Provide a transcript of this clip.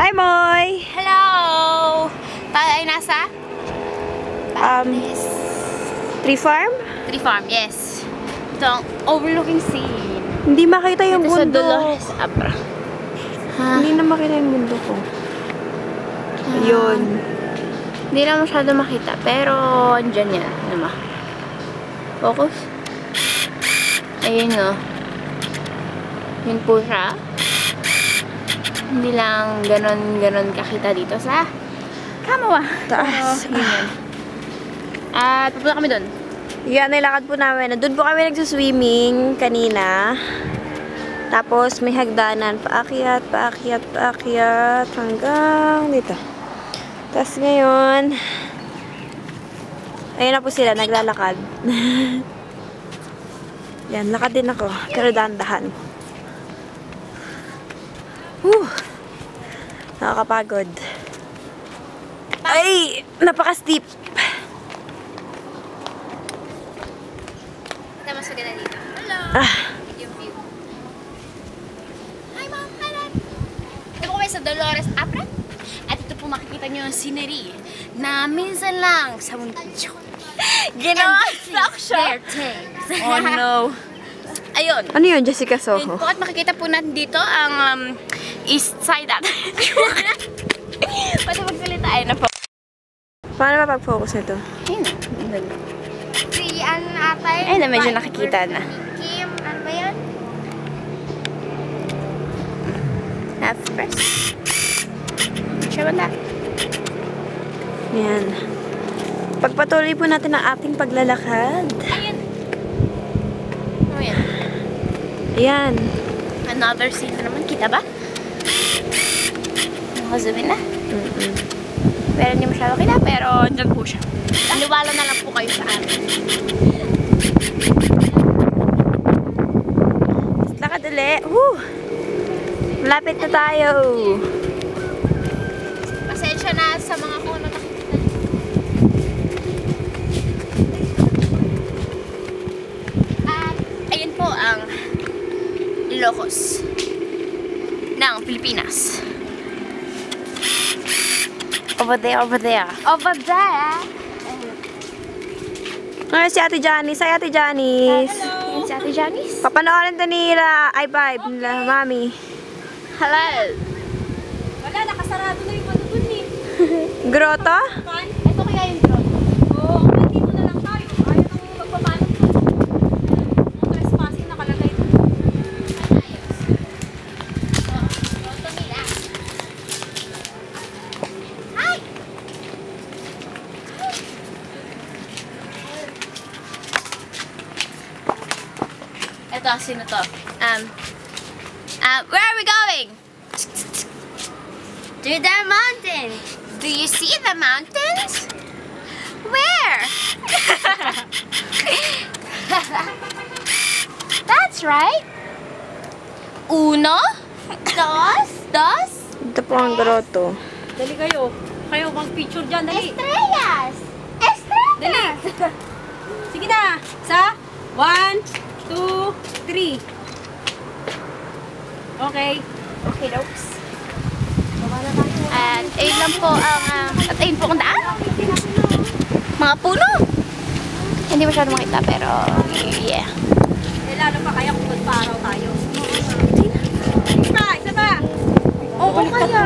Hi, Moy! Hello! Tayo ay nasa? Tree farm? Tree farm, yes. Ito ang overlooking scene. Hindi makita yung Dito sa bundok. Dolores Abra. Hindi na makita yung bundok ko. Ayun. Hindi na masyado makita, pero andyan yan. Ano ba? Focus. Ayun o. Yun po siya. Hindi lang ganon kakita dito sa Kamawa. Taas. Yun yan. At pupunta kami doon. Yan, nilakad po namin. Doon po kami nagsuswimming kanina. Tapos may hagdanan. Paakyat, paakyat, paakyat. Hanggang dito. Tapos ngayon, ayun na po sila, naglalakad. Yan, lakad din ako. Pero dahan-dahan. Nakakapagod. Ay! Napaka-steep. Ito mas maganda dito. Hello! Yung view. Hi, Mom! Hello! Ito po kami sa Dolores Abra. At ito po makikita nyo ang scenery na minsan lang sa mundo. Ginawa suction! Oh no. Ayun. Ano yun, Jessica Ayun Soho? po at makikita po natin dito ang east side natin. Pati magsalita ay na po. Paano ba pag-focus nito? Ayun. Si ano atay? Ayun na, medyo nakikita na. Kim, ano ba yun? Half press. Siya ba na? Yan. Pagpatuloy po natin ang ating paglalakad. Ayun. Oh, yan. Ayan. Another scene na naman. Kita ba? Nakazoom in na. Pero hindi masyado kita. Pero dyan po siya. Niwala na lang po kayo sa amin. Lakad ulit. Woo! Malapit na tayo. Pasensya na sa mga kung ano nakikita. At ayun po ang Ilocos ng Pilipinas. Over there, over there. Over there. Ngayon si Ate Janice. Hi, Ate Janice. Hello! Yan si Ate Janice. Papanoorin din nila. Ay, vibe. Nila, mami. Hello! Wala, nakasarado na yung ano dun eh. Grotto? Ito kaya yung drone. Oo, nandito na lang tayo. Ayaw nang magpapaano dun. Ang trespassing nakalagay dun. Ito, sino to? Where are we going? To the mountain. Do you see the mountains? Where? That's right. Uno, dos. Ito po ang grotto. Dali kayo. Kayo, mag-picture dyan. Dali. Estrellas. Dali. Sige na. Sa 1, 2, 3. Okay. Okay, dokes. At ayun lang po ang at ayun po ang daan. Mga puno. Hindi masyado makita pero yeah. Eh, lalo pa kaya kung magpa-araw tayo. Isa pa. Oo, kaya.